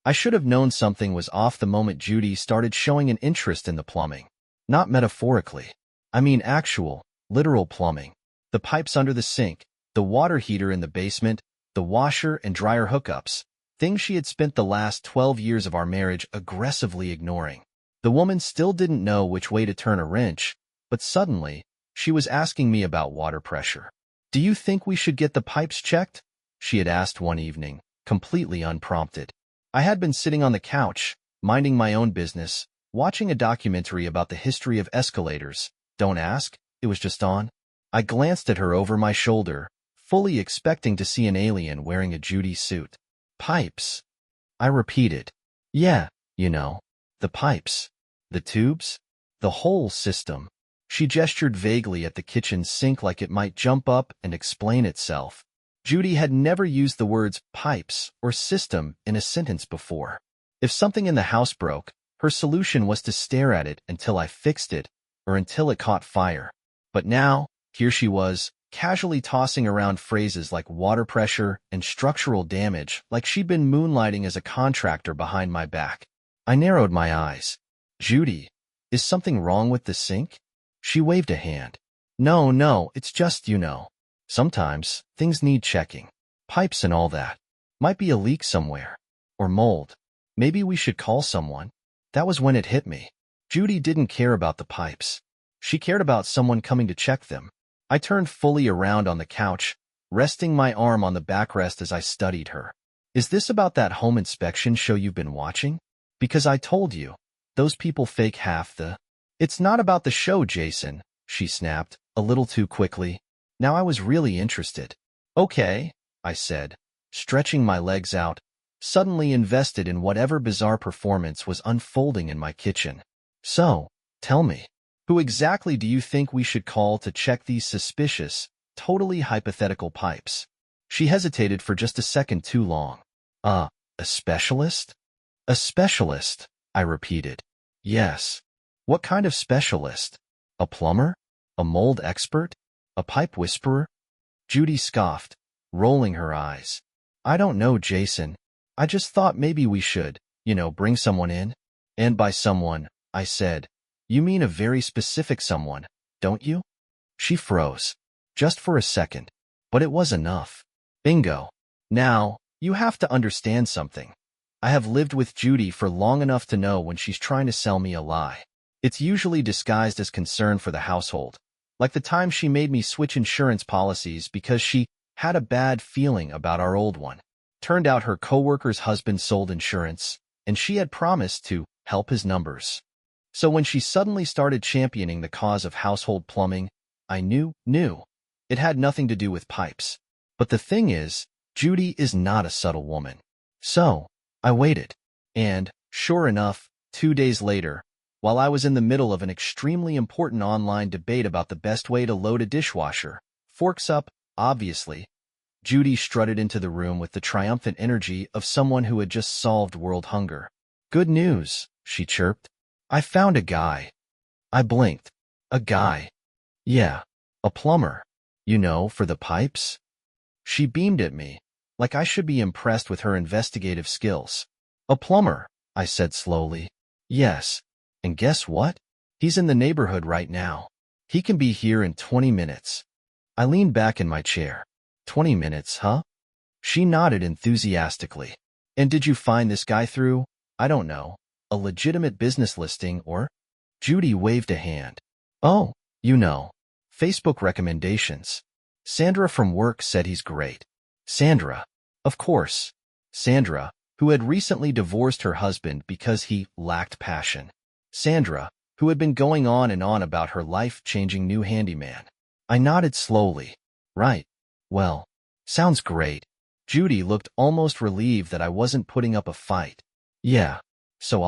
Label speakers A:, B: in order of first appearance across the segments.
A: I should have known something was off the moment Judy started showing an interest in the plumbing. Not metaphorically. I mean actual, literal plumbing. The pipes under the sink, the water heater in the basement, the washer and dryer hookups, things she had spent the last 12 years of our marriage aggressively ignoring. The woman still didn't know which way to turn a wrench, but suddenly, she was asking me about water pressure. "Do you think we should get the pipes checked?" she had asked one evening, completely unprompted. I had been sitting on the couch, minding my own business, watching a documentary about the history of escalators. Don't ask, it was just on. I glanced at her over my shoulder, fully expecting to see an alien wearing a Judy suit. "Pipes," I repeated. "Yeah, you know, the pipes. The tubes. The whole system." She gestured vaguely at the kitchen sink like it might jump up and explain itself. Judy had never used the words pipes or system in a sentence before. If something in the house broke, her solution was to stare at it until I fixed it, or until it caught fire. But now, here she was, casually tossing around phrases like water pressure and structural damage like she'd been moonlighting as a contractor behind my back. I narrowed my eyes. "Judy, is something wrong with the sink?" She waved a hand. No, it's just, sometimes things need checking. Pipes and all that. Might be a leak somewhere. Or mold. Maybe we should call someone." That was when it hit me. Judy didn't care about the pipes. She cared about someone coming to check them. I turned fully around on the couch, resting my arm on the backrest as I studied her. "Is this about that home inspection show you've been watching? Because I told you, those people fake half the—" "It's not about the show, Jason," she snapped, a little too quickly. Now I was really interested. "Okay," I said, stretching my legs out, suddenly invested in whatever bizarre performance was unfolding in my kitchen. "So, tell me, who exactly do you think we should call to check these suspicious, totally hypothetical pipes?" She hesitated for just a second too long. A specialist?" "A specialist," I repeated. "Yes. What kind of specialist? A plumber? A mold expert? A pipe whisperer?" Judy scoffed, rolling her eyes. "I don't know, Jason. I just thought maybe we should, bring someone in." "And by someone," I said, "you mean a very specific someone, don't you?" She froze. Just for a second. But it was enough. "Bingo. Now, you have to understand something. I have lived with Judy for long enough to know when she's trying to sell me a lie. It's usually disguised as concern for the household, like the time she made me switch insurance policies because she had a bad feeling about our old one. Turned out her coworker's husband sold insurance, and she had promised to help his numbers. So when she suddenly started championing the cause of household plumbing, I knew it had nothing to do with pipes. But the thing is, Judy is not a subtle woman. So I waited. And, sure enough, 2 days later, while I was in the middle of an extremely important online debate about the best way to load a dishwasher, forks up, obviously, Judy strutted into the room with the triumphant energy of someone who had just solved world hunger. "Good news," she chirped. "I found a guy." I blinked. "A guy?" "Yeah, a plumber. For the pipes?" She beamed at me, like I should be impressed with her investigative skills. "A plumber," I said slowly. "Yes. And guess what? He's in the neighborhood right now. He can be here in 20 minutes. I leaned back in my chair. 20 minutes, huh? She nodded enthusiastically. "And did you find this guy through, I don't know, a legitimate business listing or?" Judy waved a hand. "Oh, Facebook recommendations. Sandra from work said he's great." Sandra. Of course. Sandra, who had recently divorced her husband because he lacked passion. Sandra, who had been going on and on about her life-changing new handyman. I nodded slowly. "Right. Well, sounds great." Judy looked almost relieved that I wasn't putting up a fight. "Yeah, so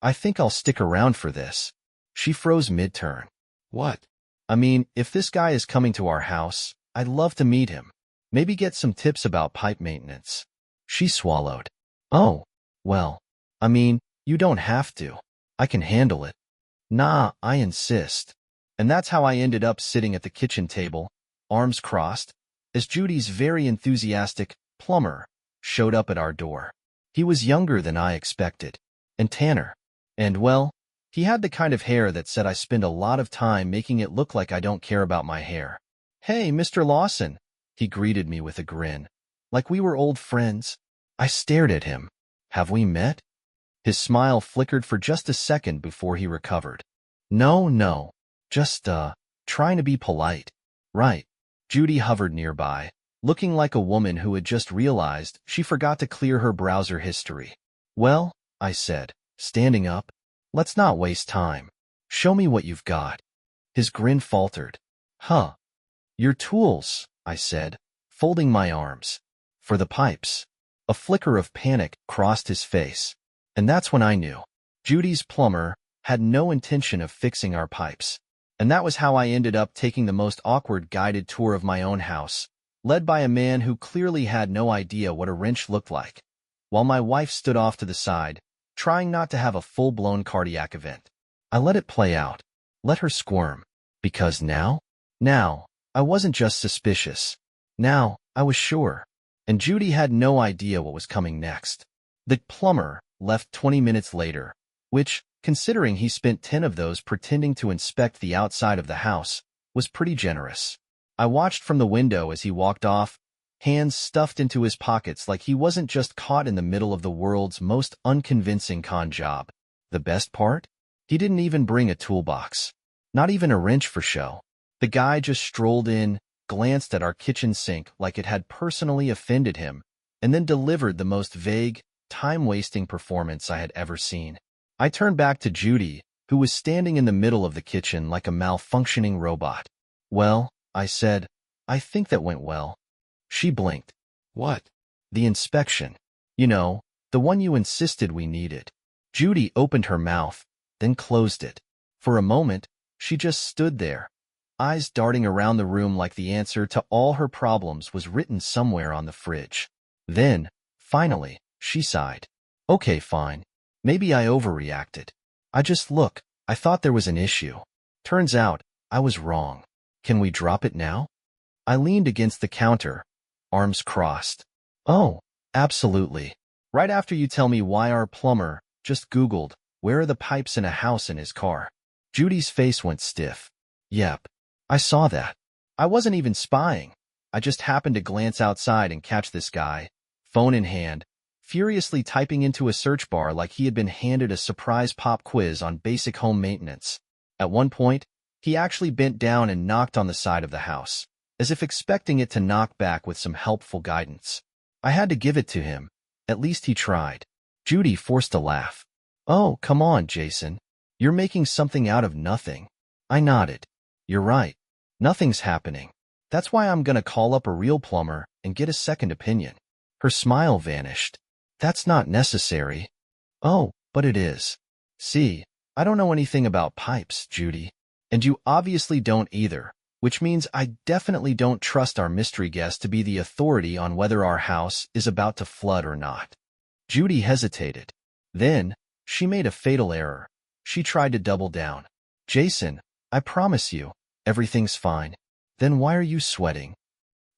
A: I think I'll stick around for this." She froze mid-turn. "What?" "I mean, if this guy is coming to our house, I'd love to meet him. Maybe get some tips about pipe maintenance." She swallowed. "Oh, well, I mean, you don't have to. I can handle it." "Nah, I insist." And that's how I ended up sitting at the kitchen table, arms crossed, as Judy's very enthusiastic plumber showed up at our door. He was younger than I expected, and tanner. And well, he had the kind of hair that said I spend a lot of time making it look like I don't care about my hair. "Hey, Mr. Lawson," he greeted me with a grin, like we were old friends. I stared at him. "Have we met?" His smile flickered for just a second before he recovered. No, just, trying to be polite." "Right." Judy hovered nearby, looking like a woman who had just realized she forgot to clear her browser history. "Well," I said, standing up, "let's not waste time. Show me what you've got." His grin faltered. "Huh. Your tools," I said, folding my arms. "For the pipes." A flicker of panic crossed his face. And that's when I knew. Judy's plumber had no intention of fixing our pipes. And that was how I ended up taking the most awkward guided tour of my own house, led by a man who clearly had no idea what a wrench looked like, while my wife stood off to the side, trying not to have a full-blown cardiac event. I let it play out, let her squirm, because now, I wasn't just suspicious. Now, I was sure. And Judy had no idea what was coming next. The plumber left 20 minutes later, which, considering he spent 10 of those pretending to inspect the outside of the house, was pretty generous. I watched from the window as he walked off, hands stuffed into his pockets like he wasn't just caught in the middle of the world's most unconvincing con job. The best part? He didn't even bring a toolbox. Not even a wrench for show. The guy just strolled in, glanced at our kitchen sink like it had personally offended him, and then delivered the most vague, time-wasting performance I had ever seen. I turned back to Judy, who was standing in the middle of the kitchen like a malfunctioning robot. "Well," I said, "I think that went well." She blinked. "What?" "The inspection. You know, the one you insisted we needed." Judy opened her mouth, then closed it. For a moment, she just stood there, eyes darting around the room like the answer to all her problems was written somewhere on the fridge. Then, finally, she sighed. "Okay, fine. Maybe I overreacted. I thought there was an issue. Turns out, I was wrong. Can we drop it now?" I leaned against the counter, arms crossed. "Oh, absolutely. Right after you tell me why our plumber just Googled, where are the pipes in a house in his car." Judy's face went stiff. "Yep. I saw that. I wasn't even spying. I just happened to glance outside and catch this guy, phone in hand, furiously typing into a search bar like he had been handed a surprise pop quiz on basic home maintenance. At one point, he actually bent down and knocked on the side of the house, as if expecting it to knock back with some helpful guidance. I had to give it to him. At least he tried." Judy forced a laugh. "Oh, come on, Jason. You're making something out of nothing." I nodded. "You're right. Nothing's happening. That's why I'm gonna call up a real plumber and get a second opinion." Her smile vanished. "That's not necessary." "Oh, but it is. See, I don't know anything about pipes, Judy. And you obviously don't either, which means I definitely don't trust our mystery guest to be the authority on whether our house is about to flood or not." Judy hesitated. Then, she made a fatal error. She tried to double down. "Jason, I promise you, everything's fine." "Then why are you sweating?"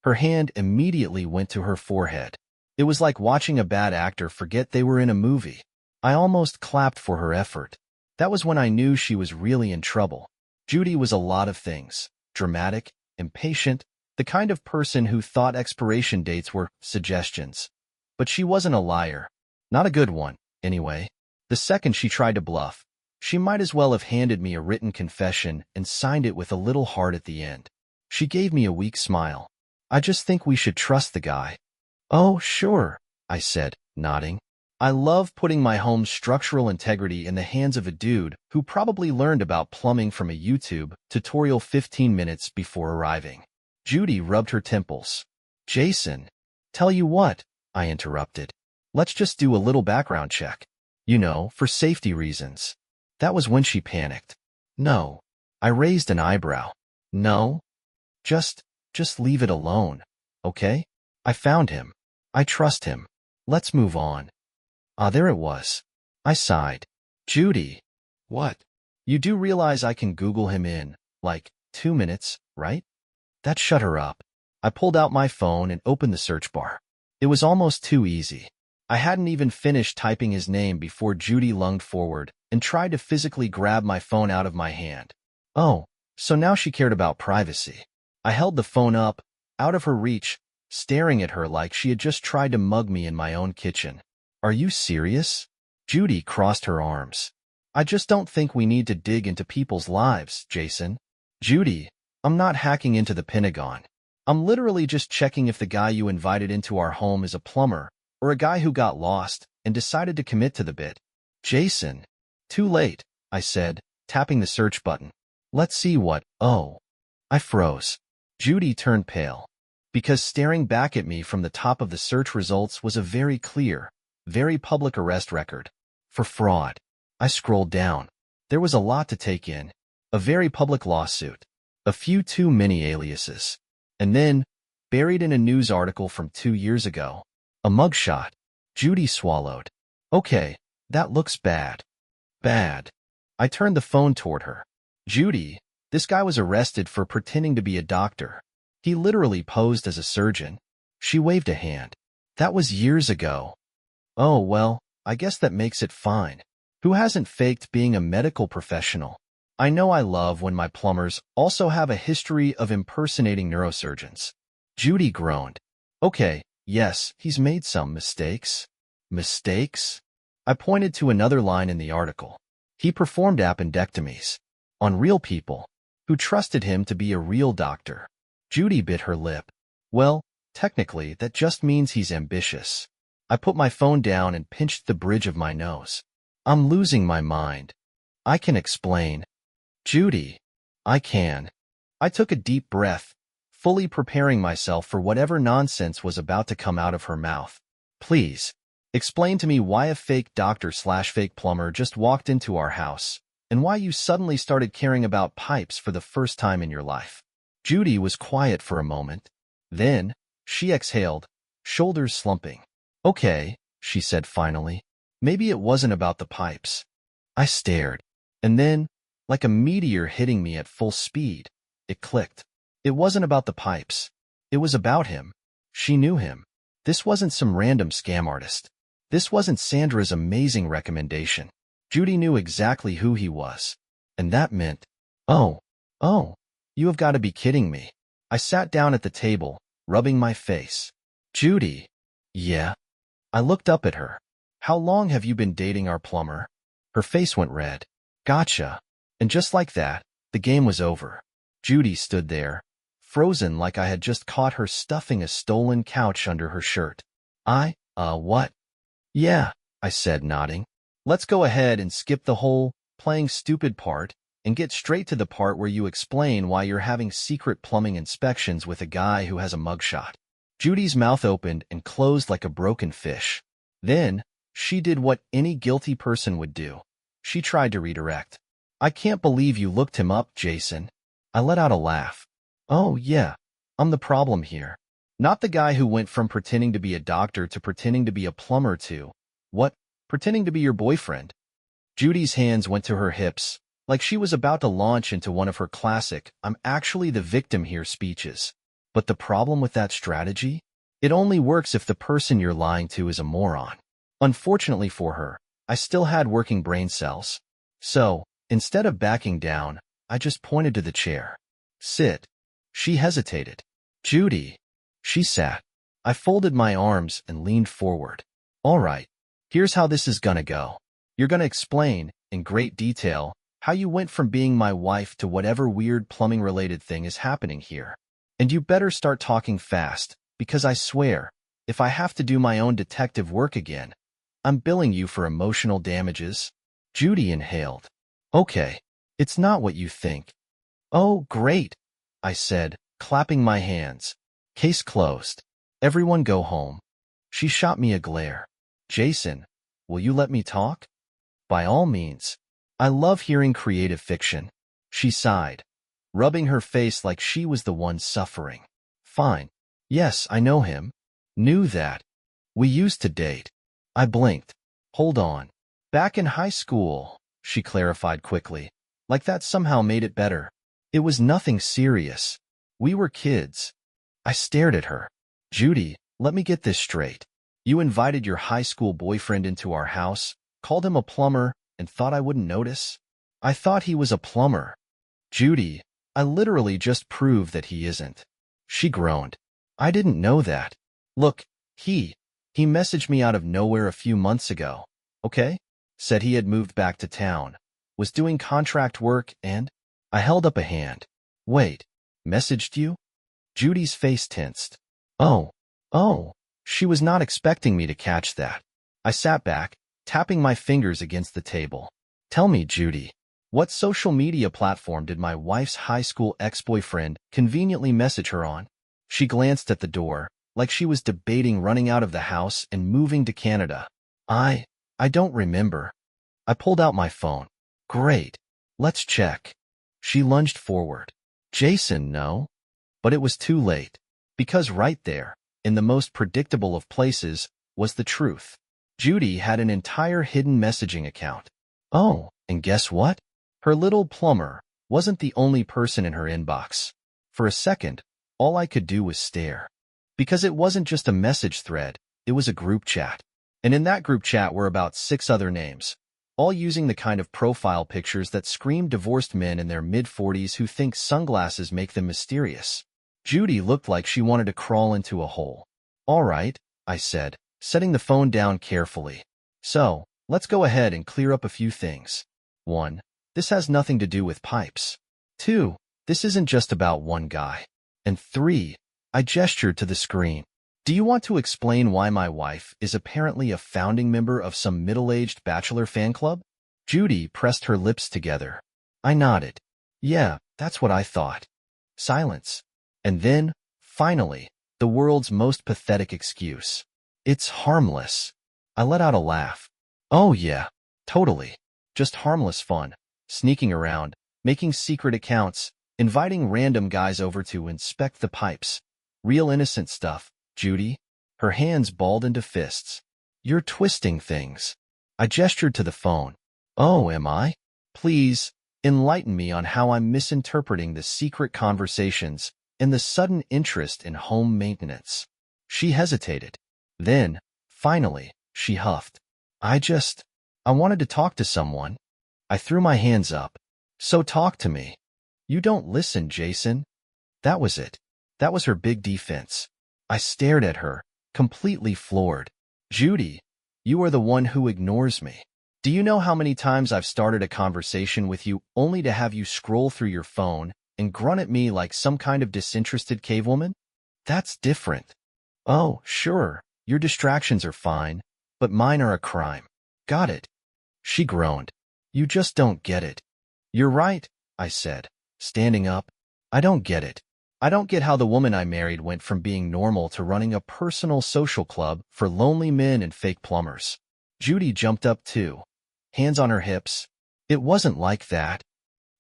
A: Her hand immediately went to her forehead. It was like watching a bad actor forget they were in a movie. I almost clapped for her effort. That was when I knew she was really in trouble. Judy was a lot of things. Dramatic, impatient, the kind of person who thought expiration dates were suggestions. But she wasn't a liar. Not a good one, anyway. The second she tried to bluff, she might as well have handed me a written confession and signed it with a little heart at the end. She gave me a weak smile. "I just think we should trust the guy." "Oh, sure," I said, nodding. I love putting my home's structural integrity in the hands of a dude who probably learned about plumbing from a YouTube tutorial 15 minutes before arriving. Judy rubbed her temples. "Jason, tell you what," I interrupted. "Let's just do a little background check. You know, for safety reasons." That was when she panicked. "No." I raised an eyebrow. "No? Just leave it alone, okay? I found him. I trust him. Let's move on." Ah, there it was. I sighed. "Judy." "What?" "You do realize I can Google him in, like, 2 minutes, right?" That shut her up. I pulled out my phone and opened the search bar. It was almost too easy. I hadn't even finished typing his name before Judy lunged forward and tried to physically grab my phone out of my hand. Oh, so now she cared about privacy. I held the phone up, out of her reach, staring at her like she had just tried to mug me in my own kitchen. Are you serious? Judy crossed her arms. I just don't think we need to dig into people's lives, Jason. Judy, I'm not hacking into the Pentagon. I'm literally just checking if the guy you invited into our home is a plumber or a guy who got lost and decided to commit to the bit. Jason. Too late, I said, tapping the search button. Let's see what. Oh. I froze. Judy turned pale, because staring back at me from the top of the search results was a very clear, very public arrest record. For fraud. I scrolled down. There was a lot to take in. A very public lawsuit. A few too many aliases. And then, buried in a news article from 2 years ago, a mugshot. Judy swallowed. Okay, that looks bad. Bad. I turned the phone toward her. Judy, this guy was arrested for pretending to be a doctor. He literally posed as a surgeon. She waved a hand. That was years ago. Oh, well, I guess that makes it fine. Who hasn't faked being a medical professional? I know I love when my plumbers also have a history of impersonating neurosurgeons. Judy groaned. Okay, yes, he's made some mistakes. Mistakes? I pointed to another line in the article. He performed appendectomies on real people who trusted him to be a real doctor. Judy bit her lip. Well, technically, that just means he's ambitious. I put my phone down and pinched the bridge of my nose. I'm losing my mind. I can explain. Judy, I can. I took a deep breath, fully preparing myself for whatever nonsense was about to come out of her mouth. Please, explain to me why a fake doctor/fake plumber just walked into our house, and why you suddenly started caring about pipes for the first time in your life. Judy was quiet for a moment. Then, she exhaled, shoulders slumping. Okay, she said finally. Maybe it wasn't about the pipes. I stared. And then, like a meteor hitting me at full speed, it clicked. It wasn't about the pipes. It was about him. She knew him. This wasn't some random scam artist. This wasn't Sandra's amazing recommendation. Judy knew exactly who he was. And that meant, oh, you have got to be kidding me. I sat down at the table, rubbing my face. Judy. Yeah. I looked up at her. How long have you been dating our plumber? Her face went red. Gotcha. And just like that, the game was over. Judy stood there, frozen like I had just caught her stuffing a stolen couch under her shirt. What? Yeah, I said, nodding. Let's go ahead and skip the whole playing stupid part and get straight to the part where you explain why you're having secret plumbing inspections with a guy who has a mugshot. Judy's mouth opened and closed like a broken fish. Then, she did what any guilty person would do. She tried to redirect. I can't believe you looked him up, Jason. I let out a laugh. Oh, yeah, I'm the problem here. Not the guy who went from pretending to be a doctor to pretending to be a plumber to, what, pretending to be your boyfriend. Judy's hands went to her hips, like she was about to launch into one of her classic, I'm actually the victim here speeches. But the problem with that strategy? It only works if the person you're lying to is a moron. Unfortunately for her, I still had working brain cells. So, instead of backing down, I just pointed to the chair. Sit. She hesitated. Judy. She sat. I folded my arms and leaned forward. All right, here's how this is gonna go. You're gonna explain, in great detail, how you went from being my wife to whatever weird plumbing-related thing is happening here. And you better start talking fast, because I swear, if I have to do my own detective work again, I'm billing you for emotional damages. Judy inhaled. Okay, it's not what you think. Oh, great, I said, clapping my hands. Case closed. Everyone go home. She shot me a glare. Jason, will you let me talk? By all means. I love hearing creative fiction. She sighed, rubbing her face like she was the one suffering. Fine. Yes, I know him. Knew that. We used to date. I blinked. Hold on. Back in high school, she clarified quickly, like that somehow made it better. It was nothing serious. We were kids. I stared at her. Judy, let me get this straight. You invited your high school boyfriend into our house, called him a plumber, and thought I wouldn't notice? I thought he was a plumber. Judy, I literally just proved that he isn't. She groaned. I didn't know that. Look, he messaged me out of nowhere a few months ago, okay? Said he had moved back to town, was doing contract work, and I held up a hand. Wait, messaged you? Judy's face tensed. Oh, she was not expecting me to catch that. I sat back, tapping my fingers against the table. Tell me, Judy, what social media platform did my wife's high school ex-boyfriend conveniently message her on? She glanced at the door, like she was debating running out of the house and moving to Canada. I don't remember. I pulled out my phone. Great. Let's check. She lunged forward. Jason, no. But it was too late. Because right there, in the most predictable of places, was the truth. Judy had an entire hidden messaging account. Oh, and guess what? Her little plumber wasn't the only person in her inbox. For a second, all I could do was stare. Because it wasn't just a message thread, it was a group chat. And in that group chat were about 6 other names, all using the kind of profile pictures that scream divorced men in their mid-40s who think sunglasses make them mysterious. Judy looked like she wanted to crawl into a hole. All right, I said, setting the phone down carefully. So, let's go ahead and clear up a few things. 1. This has nothing to do with pipes. 2. This isn't just about one guy. And 3. I gestured to the screen. Do you want to explain why my wife is apparently a founding member of some middle-aged Bachelor fan club? Judy pressed her lips together. I nodded. Yeah, that's what I thought. Silence. And then, finally, the world's most pathetic excuse. It's harmless. I let out a laugh. Oh yeah, totally. Just harmless fun. Sneaking around, making secret accounts, inviting random guys over to inspect the pipes. Real innocent stuff, Judy. Her hands balled into fists. You're twisting things. I gestured to the phone. Oh, am I? Please, enlighten me on how I'm misinterpreting the secret conversations and the sudden interest in home maintenance. She hesitated. Then, finally, she huffed. I wanted to talk to someone. I threw my hands up. So talk to me. You don't listen, Jason. That was it. That was her big defense. I stared at her, completely floored. Judy, you are the one who ignores me. Do you know how many times I've started a conversation with you only to have you scroll through your phone and grunt at me like some kind of disinterested cavewoman? That's different. Oh, sure, your distractions are fine, but mine are a crime. Got it? She groaned. You just don't get it. You're right, I said, standing up. I don't get it. I don't get how the woman I married went from being normal to running a personal social club for lonely men and fake plumbers. Judy jumped up too, hands on her hips. It wasn't like that.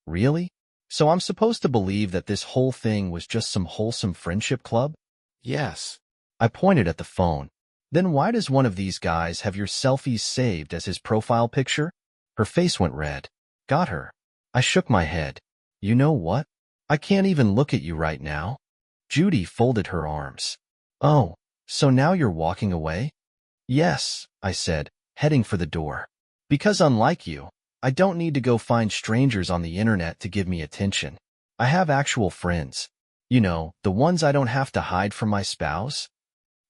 A: Really? So I'm supposed to believe that this whole thing was just some wholesome friendship club? Yes. I pointed at the phone. Then why does one of these guys have your selfies saved as his profile picture? Her face went red. Got her. I shook my head. You know what? I can't even look at you right now. Judy folded her arms. Oh, so now you're walking away? Yes, I said, heading for the door. Because unlike you, I don't need to go find strangers on the internet to give me attention. I have actual friends. You know, the ones I don't have to hide from my spouse.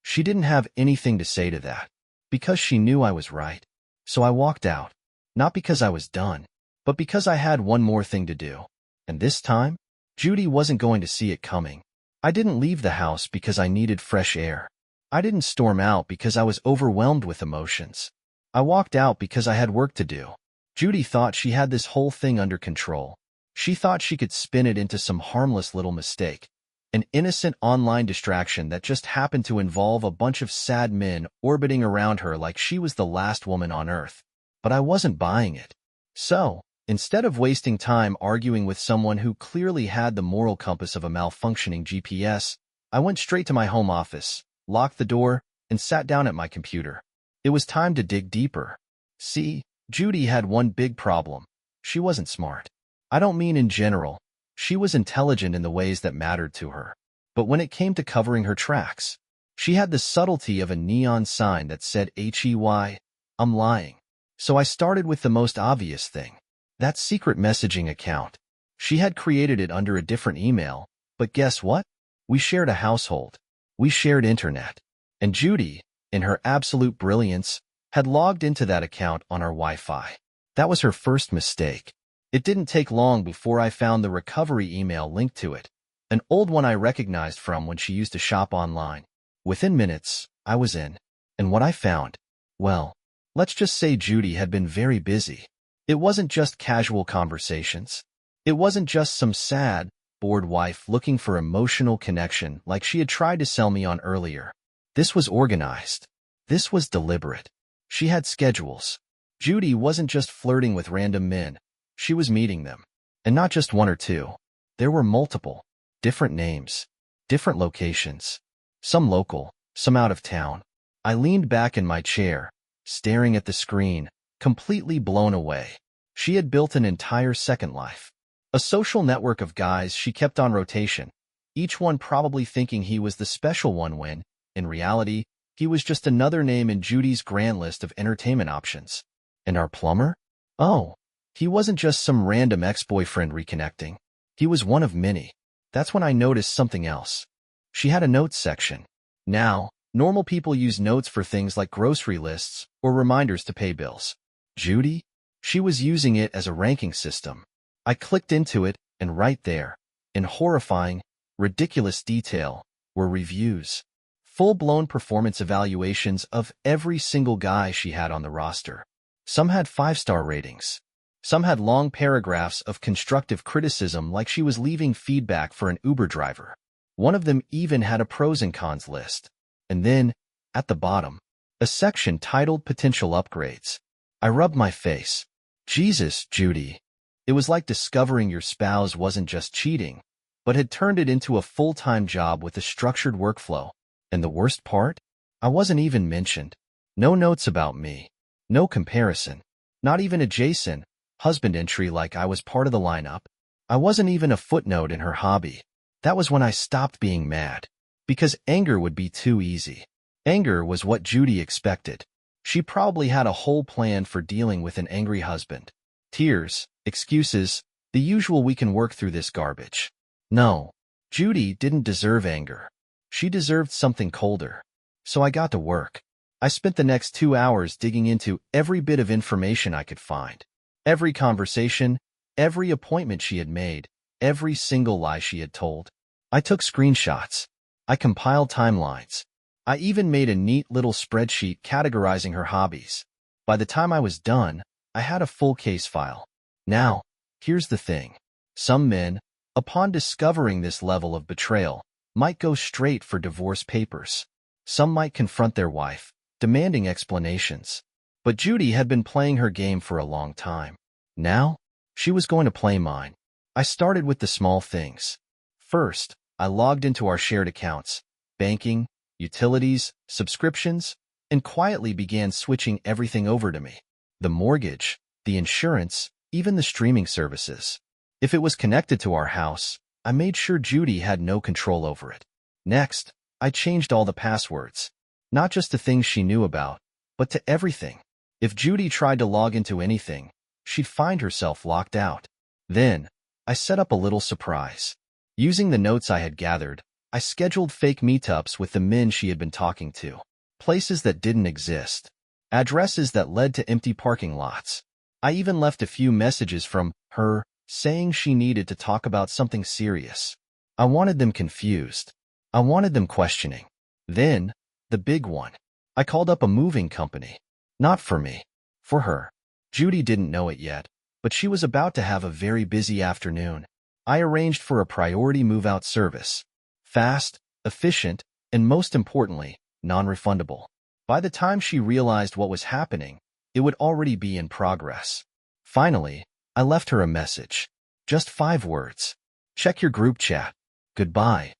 A: She didn't have anything to say to that, because she knew I was right. So I walked out, not because I was done, but because I had one more thing to do. And this time, Judy wasn't going to see it coming. I didn't leave the house because I needed fresh air. I didn't storm out because I was overwhelmed with emotions. I walked out because I had work to do. Judy thought she had this whole thing under control. She thought she could spin it into some harmless little mistake, an innocent online distraction that just happened to involve a bunch of sad men orbiting around her like she was the last woman on Earth. But I wasn't buying it. So, instead of wasting time arguing with someone who clearly had the moral compass of a malfunctioning GPS, I went straight to my home office, locked the door, and sat down at my computer. It was time to dig deeper. See, Judy had one big problem. She wasn't smart. I don't mean in general. She was intelligent in the ways that mattered to her. But when it came to covering her tracks, She had the subtlety of a neon sign that said HEY, I'm lying. So I started with the most obvious thing. That secret messaging account. She had created it under a different email, but guess what? We shared a household. We shared internet. And Judy, in her absolute brilliance, had logged into that account on our Wi-Fi. That was her first mistake. It didn't take long before I found the recovery email linked to it, an old one I recognized from when she used to shop online. Within minutes, I was in. And what I found? Well, let's just say Judy had been very busy. It wasn't just casual conversations. It wasn't just some sad, bored wife looking for emotional connection like she had tried to sell me on earlier. This was organized. This was deliberate. She had schedules. Judy wasn't just flirting with random men. She was meeting them. And not just one or two. There were multiple. Different names. Different locations. Some local, some out of town. I leaned back in my chair, staring at the screen, completely blown away. She had built an entire second life. A social network of guys she kept on rotation, each one probably thinking he was the special one when, in reality, he was just another name in Judy's grand list of entertainment options. And our plumber? Oh, he wasn't just some random ex-boyfriend reconnecting. He was one of many. That's when I noticed something else. She had a notes section. Now, normal people use notes for things like grocery lists or reminders to pay bills. Judy? She was using it as a ranking system. I clicked into it, and right there, in horrifying, ridiculous detail, were reviews. Full-blown performance evaluations of every single guy she had on the roster. Some had 5-star ratings. Some had long paragraphs of constructive criticism like she was leaving feedback for an Uber driver. One of them even had a pros and cons list. And then, at the bottom, a section titled Potential Upgrades. I rubbed my face. Jesus, Judy. It was like discovering your spouse wasn't just cheating, but had turned it into a full-time job with a structured workflow. And the worst part? I wasn't even mentioned. No notes about me. No comparison. Not even a Jason, husband entry like I was part of the lineup. I wasn't even a footnote in her hobby. That was when I stopped being mad. Because anger would be too easy. Anger was what Judy expected. She probably had a whole plan for dealing with an angry husband. Tears, excuses, the usual we can work through this garbage. No, Judy didn't deserve anger. She deserved something colder. So I got to work. I spent the next 2 hours digging into every bit of information I could find. Every conversation, every appointment she had made, every single lie she had told. I took screenshots. I compiled timelines. I even made a neat little spreadsheet categorizing her hobbies. By the time I was done, I had a full case file. Now, here's the thing. Some men, upon discovering this level of betrayal, might go straight for divorce papers. Some might confront their wife, demanding explanations. But Judy had been playing her game for a long time. Now, she was going to play mine. I started with the small things. First, I logged into our shared accounts, banking, utilities, subscriptions, and quietly began switching everything over to me. The mortgage, the insurance, even the streaming services. If it was connected to our house, I made sure Judy had no control over it. Next, I changed all the passwords, not just to things she knew about, but to everything. If Judy tried to log into anything, she'd find herself locked out. Then, I set up a little surprise. Using the notes I had gathered, I scheduled fake meetups with the men she had been talking to. Places that didn't exist. Addresses that led to empty parking lots. I even left a few messages from her, saying she needed to talk about something serious. I wanted them confused. I wanted them questioning. Then, the big one. I called up a moving company. Not for me. For her. Judy didn't know it yet, but she was about to have a very busy afternoon. I arranged for a priority move-out service. Fast, efficient, and most importantly, non-refundable. By the time she realized what was happening, it would already be in progress. Finally, I left her a message. Just 5 words. Check your group chat. Goodbye.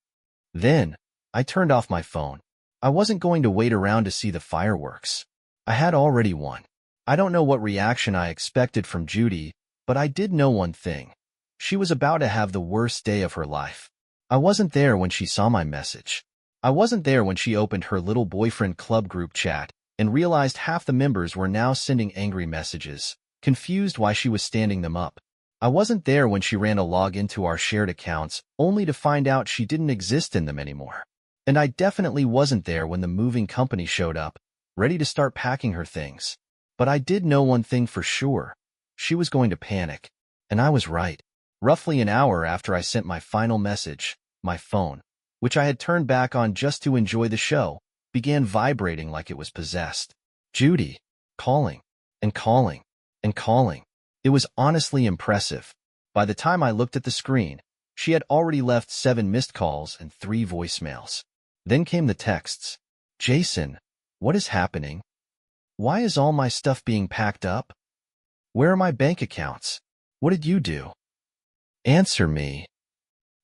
A: Then, I turned off my phone. I wasn't going to wait around to see the fireworks. I had already won. I don't know what reaction I expected from Judy, but I did know one thing. She was about to have the worst day of her life. I wasn't there when she saw my message. I wasn't there when she opened her little boyfriend club group chat and realized half the members were now sending angry messages, confused why she was standing them up. I wasn't there when she ran a log into our shared accounts, only to find out she didn't exist in them anymore. And I definitely wasn't there when the moving company showed up, ready to start packing her things. But I did know one thing for sure. She was going to panic. And I was right. Roughly an hour after I sent my final message, my phone, which I had turned back on just to enjoy the show, began vibrating like it was possessed. Judy, calling, and calling, and calling. It was honestly impressive. By the time I looked at the screen, she had already left 7 missed calls and 3 voicemails. Then came the texts. Jason, what is happening? Why is all my stuff being packed up? Where are my bank accounts? What did you do? Answer me.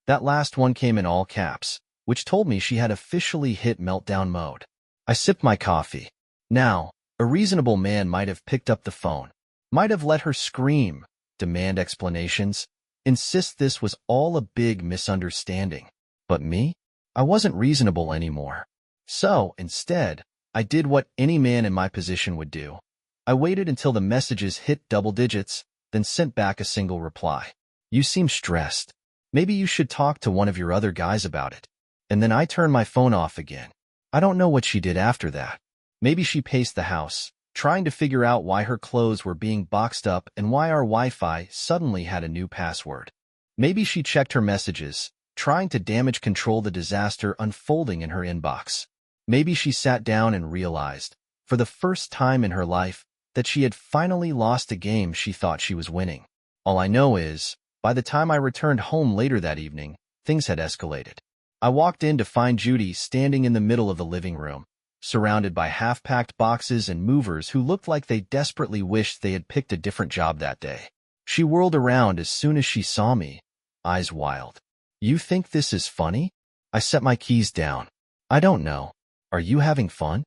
A: That last one came in all caps, which told me she had officially hit meltdown mode. I sipped my coffee. Now, a reasonable man might have picked up the phone, might have let her scream, demand explanations, insist this was all a big misunderstanding. But me? I wasn't reasonable anymore. So, instead, I did what any man in my position would do. I waited until the messages hit double digits, then sent back a single reply. You seem stressed. Maybe you should talk to one of your other guys about it. And then I turned my phone off again. I don't know what she did after that. Maybe she paced the house, trying to figure out why her clothes were being boxed up and why our Wi-Fi suddenly had a new password. Maybe she checked her messages, trying to damage control the disaster unfolding in her inbox. Maybe she sat down and realized, for the first time in her life, that she had finally lost a game she thought she was winning. All I know is, by the time I returned home later that evening, things had escalated. I walked in to find Judy standing in the middle of the living room, surrounded by half-packed boxes and movers who looked like they desperately wished they had picked a different job that day. She whirled around as soon as she saw me, eyes wild. You think this is funny? I set my keys down. I don't know. Are you having fun?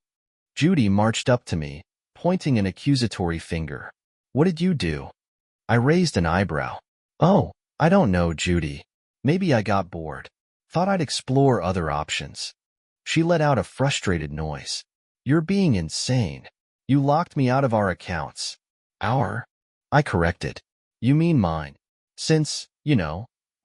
A: Judy marched up to me, pointing an accusatory finger. What did you do? I raised an eyebrow. Oh, I don't know, Judy. Maybe I got bored. Thought I'd explore other options. She let out a frustrated noise. You're being insane. You locked me out of our accounts. Our? I corrected. You mean mine. Since,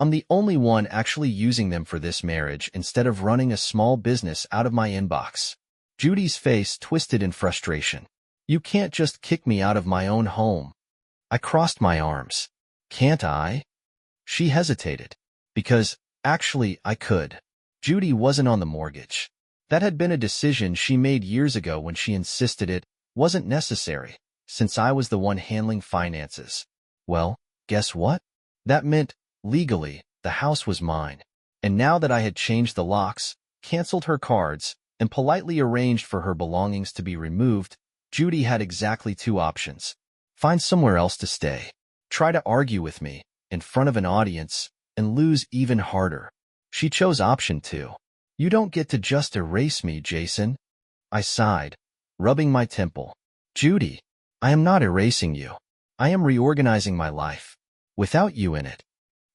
A: I'm the only one actually using them for this marriage instead of running a small business out of my inbox. Judy's face twisted in frustration. You can't just kick me out of my own home. I crossed my arms. Can't I? She hesitated. Because, actually, I could. Judy wasn't on the mortgage. That had been a decision she made years ago when she insisted it wasn't necessary, since I was the one handling finances. Well, guess what? That meant, legally, the house was mine. And now that I had changed the locks, canceled her cards, and politely arranged for her belongings to be removed, Judy had exactly 2 options. Find somewhere else to stay. Try to argue with me, in front of an audience, and lose even harder. She chose option 2. You don't get to just erase me, Jason. I sighed, rubbing my temple. Judy, I am not erasing you. I am reorganizing my life. Without you in it.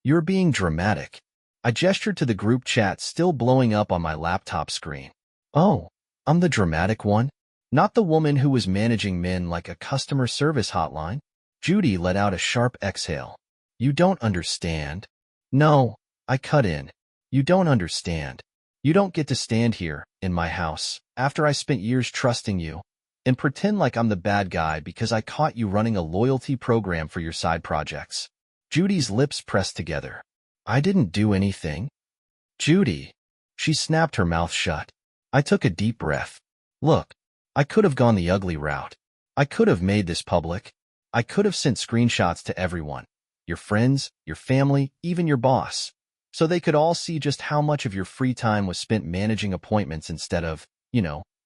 A: You're being dramatic. I gestured to the group chat still blowing up on my laptop screen. Oh, I'm the dramatic one? Not the woman who was managing men like a customer service hotline? Judy let out a sharp exhale. You don't understand. No, I cut in. You don't understand. You don't get to stand here, in my house, after I spent years trusting you, and pretend like I'm the bad guy because I caught you running a loyalty program for your side projects. Judy's lips pressed together. I didn't do anything. Judy. She snapped her mouth shut. I took a deep breath. Look, I could have gone the ugly route. I could have made this public. I could have sent screenshots to everyone. Your friends, your family, even your boss. So they could all see just how much of your free time was spent managing appointments instead of,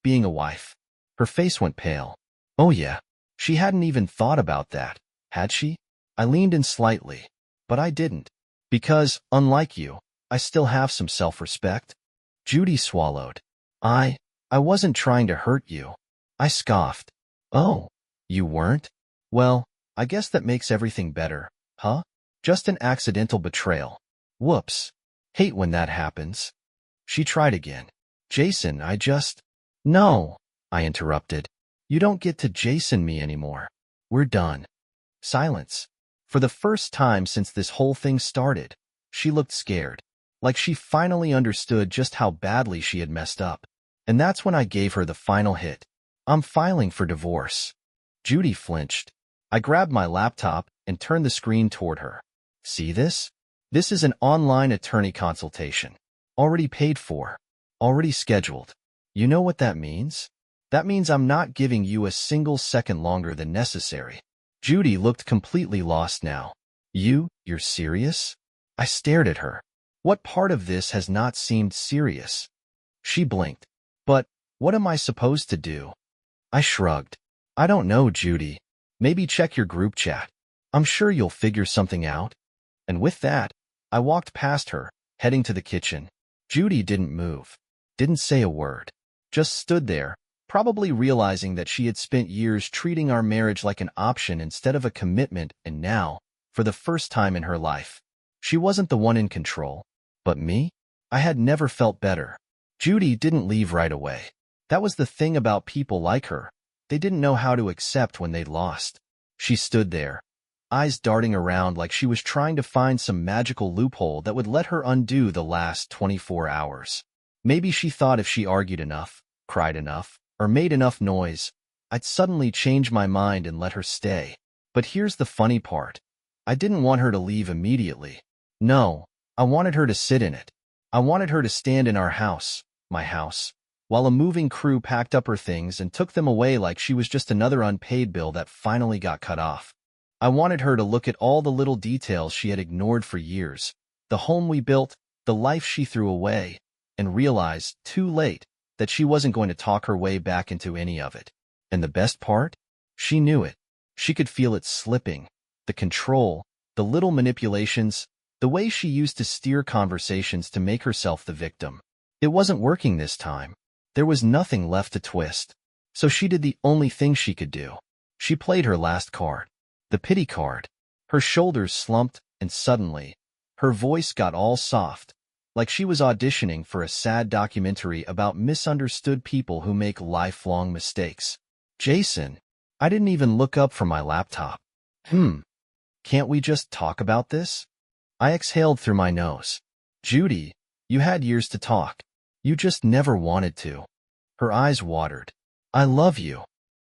A: being a wife. Her face went pale. Oh yeah, she hadn't even thought about that, had she? I leaned in slightly, but I didn't. Because, unlike you, I still have some self-respect. Judy swallowed. I wasn't trying to hurt you. I scoffed. Oh, you weren't? Well, I guess that makes everything better, huh? Just an accidental betrayal. Whoops. Hate when that happens. She tried again. Jason, No, I interrupted. You don't get to Jason me anymore. We're done. Silence. For the first time since this whole thing started, she looked scared, like she finally understood just how badly she had messed up. And that's when I gave her the final hit. I'm filing for divorce. Judy flinched. I grabbed my laptop and turned the screen toward her. See this? This is an online attorney consultation. Already paid for. Already scheduled. You know what that means? That means I'm not giving you a single second longer than necessary. Judy looked completely lost now. You're serious? I stared at her. What part of this has not seemed serious? She blinked. But what am I supposed to do? I shrugged. I don't know, Judy. Maybe check your group chat. I'm sure you'll figure something out. And with that, I walked past her, heading to the kitchen. Judy didn't move. Didn't say a word. Just stood there, probably realizing that she had spent years treating our marriage like an option instead of a commitment, and now, for the first time in her life, she wasn't the one in control. But me? I had never felt better. Judy didn't leave right away. That was the thing about people like her. They didn't know how to accept when they'd lost. She stood there, eyes darting around like she was trying to find some magical loophole that would let her undo the last 24 hours. Maybe she thought if she argued enough, cried enough, or made enough noise, I'd suddenly change my mind and let her stay. But here's the funny part. I didn't want her to leave immediately. No, I wanted her to sit in it. I wanted her to stand in our house, my house, while a moving crew packed up her things and took them away like she was just another unpaid bill that finally got cut off. I wanted her to look at all the little details she had ignored for years, the home we built, the life she threw away, and realize, too late, that she wasn't going to talk her way back into any of it. And the best part? She knew it. She could feel it slipping. The control, the little manipulations, the way she used to steer conversations to make herself the victim. It wasn't working this time. There was nothing left to twist. So she did the only thing she could do. She played her last card. The pity card. Her shoulders slumped, and suddenly, her voice got all soft, like she was auditioning for a sad documentary about misunderstood people who make lifelong mistakes. Jason, I didn't even look up from my laptop. Can't we just talk about this? I exhaled through my nose. Judy, you had years to talk. You just never wanted to. Her eyes watered. I love you.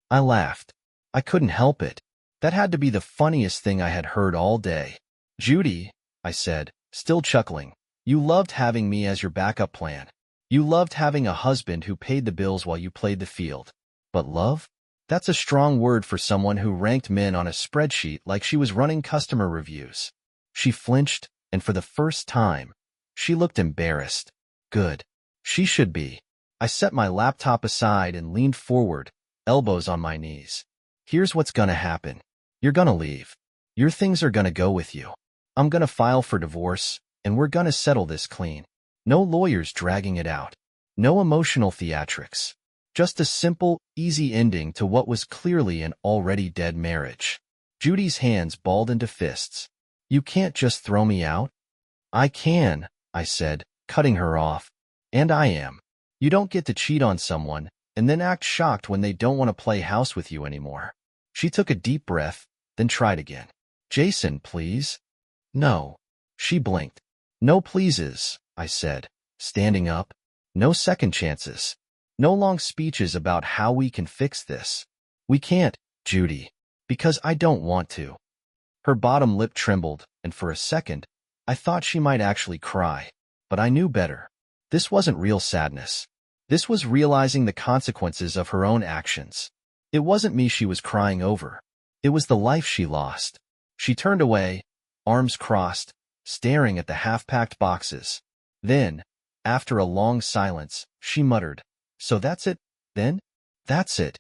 A: I laughed. I couldn't help it. That had to be the funniest thing I had heard all day. Judy, I said, still chuckling, you loved having me as your backup plan. You loved having a husband who paid the bills while you played the field. But love? That's a strong word for someone who ranked men on a spreadsheet like she was running customer reviews. She flinched, and for the first time, she looked embarrassed. Good. She should be. I set my laptop aside and leaned forward, elbows on my knees. Here's what's gonna happen. You're gonna leave. Your things are gonna go with you. I'm gonna file for divorce, and we're gonna settle this clean. No lawyers dragging it out. No emotional theatrics. Just a simple, easy ending to what was clearly an already dead marriage. Judy's hands balled into fists. You can't just throw me out. I can, I said, cutting her off. And I am. You don't get to cheat on someone, and then act shocked when they don't want to play house with you anymore. She took a deep breath, then tried again. Jason, please. No. She blinked. No pleases, I said, standing up. No second chances. No long speeches about how we can fix this. We can't, Judy, because I don't want to. Her bottom lip trembled, and for a second, I thought she might actually cry. But I knew better. This wasn't real sadness. This was realizing the consequences of her own actions. It wasn't me she was crying over. It was the life she lost. She turned away, arms crossed, staring at the half-packed boxes. Then, after a long silence, she muttered, So that's it, then? That's it.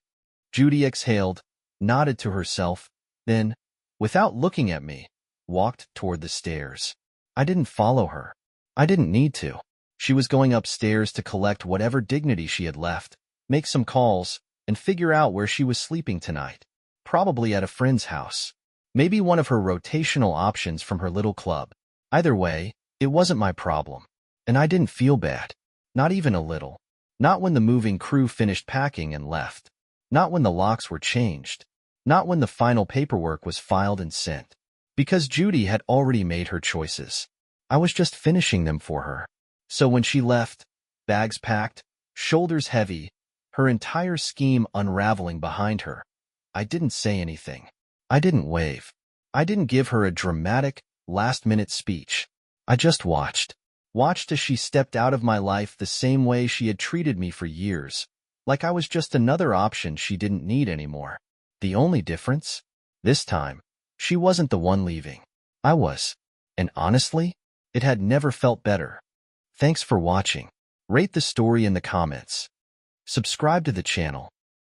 A: Judy exhaled, nodded to herself, then, without looking at me, walked toward the stairs. I didn't follow her. I didn't need to. She was going upstairs to collect whatever dignity she had left, make some calls, and figure out where she was sleeping tonight. Probably at a friend's house. Maybe one of her rotational options from her little club. Either way, it wasn't my problem. And I didn't feel bad. Not even a little. Not when the moving crew finished packing and left. Not when the locks were changed. Not when the final paperwork was filed and sent. Because Judy had already made her choices. I was just finishing them for her. So when she left, bags packed, shoulders heavy, her entire scheme unraveling behind her, I didn't say anything. I didn't wave. I didn't give her a dramatic, last-minute speech. I just watched. Watched as she stepped out of my life the same way she had treated me for years, like I was just another option she didn't need anymore. The only difference? This time, she wasn't the one leaving. I was. And honestly, it had never felt better. Thanks for watching. Rate the story in the comments. Subscribe to the channel